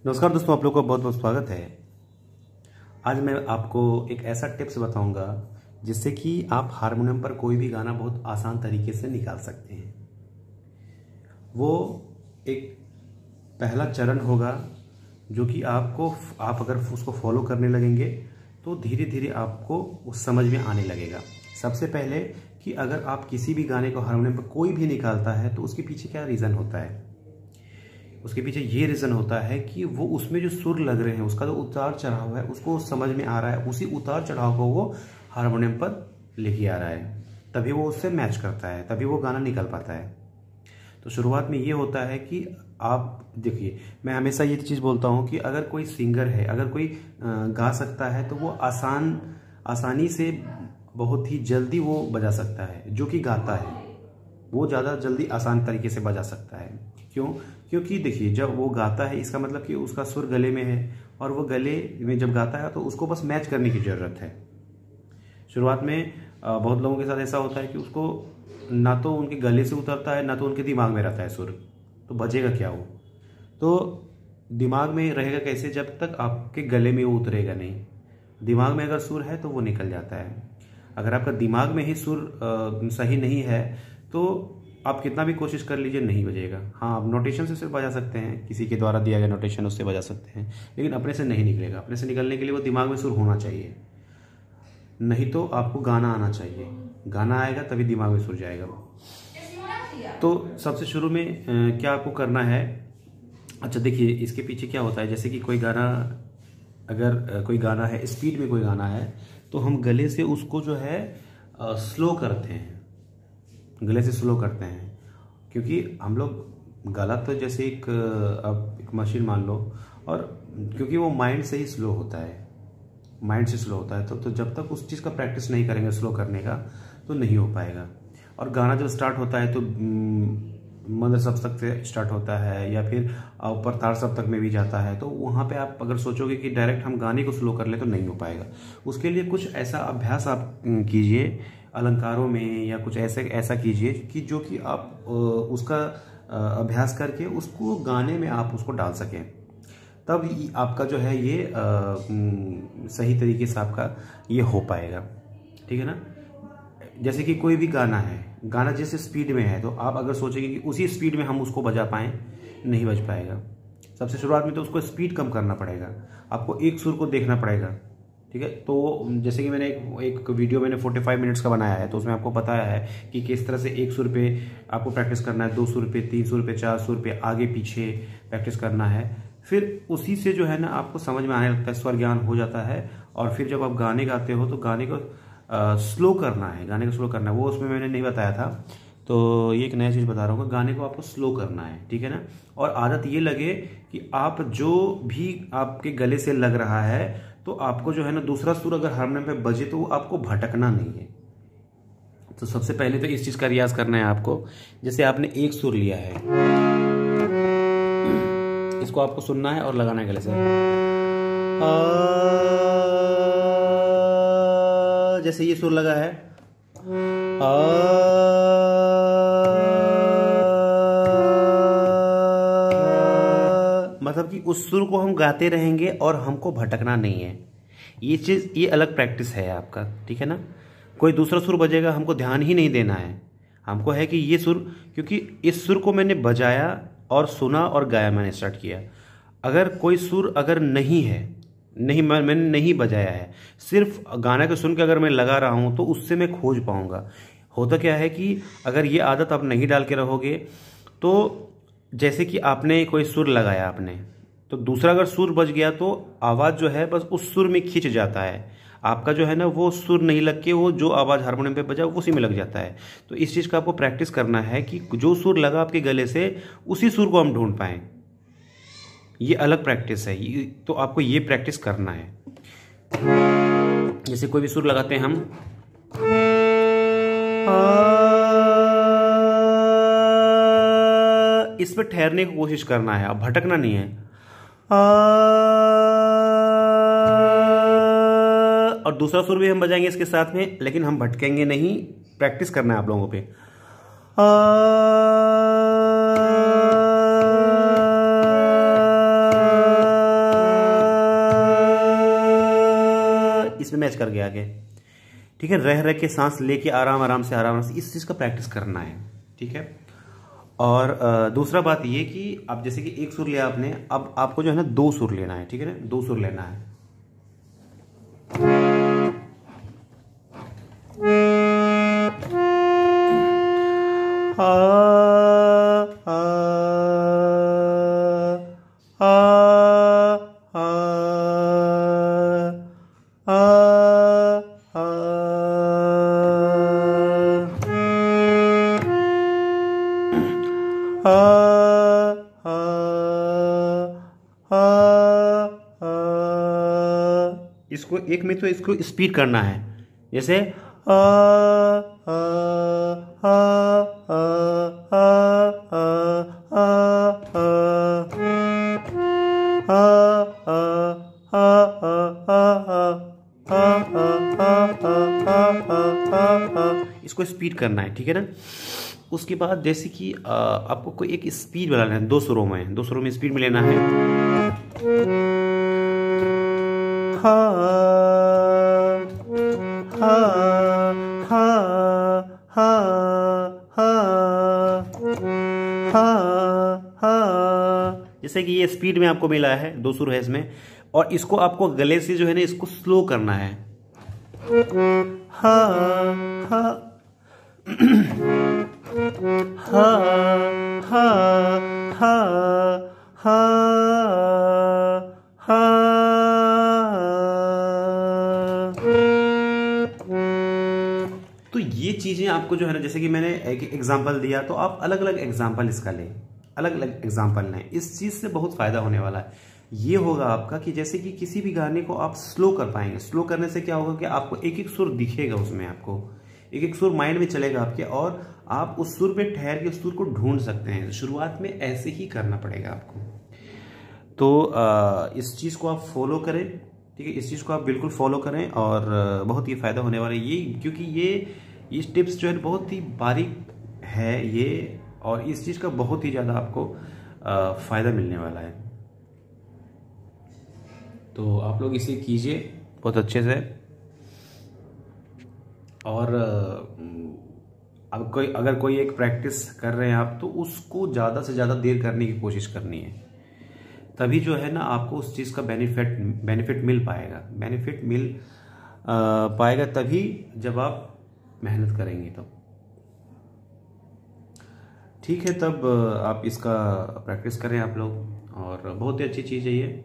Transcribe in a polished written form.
नमस्कार दोस्तों, आप लोग का बहुत बहुत स्वागत है। आज मैं आपको एक ऐसा टिप्स बताऊंगा जिससे कि आप हारमोनियम पर कोई भी गाना बहुत आसान तरीके से निकाल सकते हैं। वो एक पहला चरण होगा जो कि आप अगर उसको फॉलो करने लगेंगे तो धीरे धीरे आपको उस समझ में आने लगेगा। सबसे पहले कि अगर आप किसी भी गाने को हारमोनियम पर कोई भी निकालता है तो उसके पीछे क्या रीज़न होता है। उसके पीछे ये रीज़न होता है कि वो उसमें जो सुर लग रहे हैं, उसका जो उतार चढ़ाव है, उसको समझ में आ रहा है। उसी उतार चढ़ाव को वो हारमोनियम पर लेके आ रहा है, तभी वो उससे मैच करता है, तभी वो गाना निकल पाता है। तो शुरुआत में ये होता है कि आप देखिए, मैं हमेशा ये चीज़ बोलता हूँ कि अगर कोई सिंगर है, अगर कोई गा सकता है तो वो आसानी से बहुत ही जल्दी वो बजा सकता है। जो कि गाता है वो ज़्यादा जल्दी आसान तरीके से बजा सकता है। क्यों? क्योंकि देखिए, जब वो गाता है इसका मतलब कि उसका सुर गले में है, और वो गले में जब गाता है तो उसको बस मैच करने की ज़रूरत है। शुरुआत में बहुत लोगों के साथ ऐसा होता है कि उसको ना तो उनके गले से उतरता है, ना तो उनके दिमाग में रहता है सुर, तो बजेगा क्या वो? तो दिमाग में रहेगा कैसे जब तक आपके गले में वो उतरेगा नहीं। दिमाग में अगर सुर है तो वो निकल जाता है। अगर आपका दिमाग में ही सुर सही नहीं है तो आप कितना भी कोशिश कर लीजिए, नहीं बजेगा। हाँ, आप नोटेशन से सिर्फ बजा सकते हैं, किसी के द्वारा दिया गया नोटेशन उससे बजा सकते हैं, लेकिन अपने से नहीं निकलेगा। अपने से निकलने के लिए वो दिमाग में सुर होना चाहिए, नहीं तो आपको गाना आना चाहिए। गाना आएगा तभी दिमाग में सुर जाएगा। तो सबसे शुरू में क्या आपको करना है, अच्छा देखिए, इसके पीछे क्या होता है। जैसे कि कोई गाना, अगर कोई गाना है, स्पीड में कोई गाना है, तो हम गले से उसको जो है स्लो करते हैं, गले से स्लो करते हैं। क्योंकि हम लोग गला तो जैसे अब एक मशीन मान लो, और क्योंकि वो माइंड से ही स्लो होता है, माइंड से स्लो होता है, तो जब तक उस चीज़ का प्रैक्टिस नहीं करेंगे स्लो करने का तो नहीं हो पाएगा। और गाना जब स्टार्ट होता है तो मध्य सप्तक से स्टार्ट होता है, या फिर ऊपर तार सप्तक में भी जाता है। तो वहाँ पे आप अगर सोचोगे कि डायरेक्ट हम गाने को स्लो कर ले तो नहीं हो पाएगा। उसके लिए कुछ ऐसा अभ्यास आप कीजिए अलंकारों में, या कुछ ऐसा कीजिए कि जो कि आप उसका अभ्यास करके उसको गाने में आप उसको डाल सकें। तब आपका जो है ये सही तरीके से आपका ये हो पाएगा। ठीक है ना? जैसे कि कोई भी गाना है, गाना जैसे स्पीड में है, तो आप अगर सोचेंगे कि उसी स्पीड में हम उसको बजा पाएँ, नहीं बज पाएगा। सबसे शुरुआत में तो उसको स्पीड कम करना पड़ेगा, आपको एक सुर को देखना पड़ेगा। ठीक है? तो जैसे कि मैंने एक वीडियो मैंने 45 मिनट्स का बनाया है, तो उसमें आपको बताया है कि किस तरह से एक सुर पे आपको प्रैक्टिस करना है, 2 सुर पे, 3 सुर पे, 4 सुर पे आगे पीछे प्रैक्टिस करना है। फिर उसी से जो है ना आपको समझ में आने लगता है, स्वर ज्ञान हो जाता है। और फिर जब आप गाने गाते हो तो गाने को स्लो करना है, गाने को स्लो करना है। वो उसमें मैंने नहीं बताया था, तो ये एक नया चीज़ बता रहा हूँ। गाने को आपको स्लो करना है, ठीक है ना? और आदत ये लगे कि आप जो भी आपके गले से लग रहा है, तो आपको जो है ना दूसरा सुर अगर हारमोनियम पे बजे तो आपको भटकना नहीं है। तो सबसे पहले तो इस चीज़ का रियाज करना है आपको। जैसे आपने एक सुर लिया है, इसको आपको सुनना है और लगाना है गले से। जैसे ये सुर लगा है, मतलब कि उस सुर को हम गाते रहेंगे और हमको भटकना नहीं है। ये चीज़, ये अलग प्रैक्टिस है आपका, ठीक है ना? कोई दूसरा सुर बजेगा, हमको ध्यान ही नहीं देना है। हमको है कि ये सुर, क्योंकि इस सुर को मैंने बजाया और सुना और गाया, मैंने स्टार्ट किया। अगर कोई सुर अगर नहीं है, मैंने नहीं बजाया है, सिर्फ गाना को सुन के अगर मैं लगा रहा हूँ, तो उससे मैं खोज पाऊँगा। होता क्या है कि अगर ये आदत आप नहीं डाल के रहोगे, तो जैसे कि आपने कोई सुर लगाया आपने, तो दूसरा अगर सुर बज गया तो आवाज़ जो है बस उस सुर में खिंच जाता है। आपका जो है ना वो सुर नहीं लग के वो जो आवाज़ हारमोनियम पे बजा उसी में लग जाता है। तो इस चीज़ का आपको प्रैक्टिस करना है कि जो सुर लगा आपके गले से, उसी सुर को हम ढूंढ पाएँ। ये अलग प्रैक्टिस है, तो आपको ये प्रैक्टिस करना है। जैसे कोई भी सुर लगाते हैं हम, इस पर ठहरने की कोशिश करना है, अब भटकना नहीं है। और दूसरा सुर भी हम बजाएंगे इसके साथ में, लेकिन हम भटकेंगे नहीं। प्रैक्टिस करना है आप लोगों पे। इसमें मैच कर गया आगे। ठीक है, रह रह के सांस लेके आराम आराम से इस चीज़ का प्रैक्टिस करना है। ठीक है, और दूसरा बात ये कि अब जैसे कि एक सुर लिया आपने, अब आपको जो है ना 2 सुर लेना है। ठीक है ना, 2 सुर लेना है। इसको एक में तो इसको स्पीड करना है, जैसे इसको स्पीड करना है। ठीक है ना, उसके बाद जैसे कि आपको कोई एक स्पीड बनाना है, 2 सुरों में स्पीड में लेना है। हा हा हा हा हा हा, जैसे कि ये स्पीड में आपको मिला है, 2 सुर है इसमें, और इसको आपको गले से जो है ना इसको स्लो करना है। हा हा हा हा हा हा हा। तो ये चीजें आपको जो है ना, जैसे कि मैंने एक एग्जांपल दिया, तो आप अलग अलग एग्जांपल इसका लें, अलग अलग एग्जांपल लें। इस चीज से बहुत फायदा होने वाला है। ये होगा आपका कि जैसे कि किसी भी गाने को आप स्लो कर पाएंगे। स्लो करने से क्या होगा कि आपको एक एक सुर दिखेगा, उसमें आपको एक एक सुर माइंड में चलेगा आपके, और आप उस सुर पे ठहर के उस सुर को ढूंढ सकते हैं। शुरुआत में ऐसे ही करना पड़ेगा आपको। तो इस चीज़ को आप फॉलो करें। ठीक है, इस चीज़ को आप बिल्कुल फॉलो करें, और बहुत ही फ़ायदा होने वाला है ये, क्योंकि ये टिप्स जो है बहुत ही बारीक है ये, और इस चीज़ का बहुत ही ज़्यादा आपको फ़ायदा मिलने वाला है। तो आप लोग इसे कीजिए बहुत अच्छे से। और अब अगर कोई एक प्रैक्टिस कर रहे हैं आप, तो उसको ज़्यादा से ज़्यादा देर करने की कोशिश करनी है, तभी जो है ना आपको उस चीज़ का बेनिफिट मिल पाएगा। बेनिफिट मिल पाएगा तभी जब आप मेहनत करेंगे तब। ठीक है, तब आप इसका प्रैक्टिस करें आप लोग, और बहुत ही अच्छी चीज़ है ये।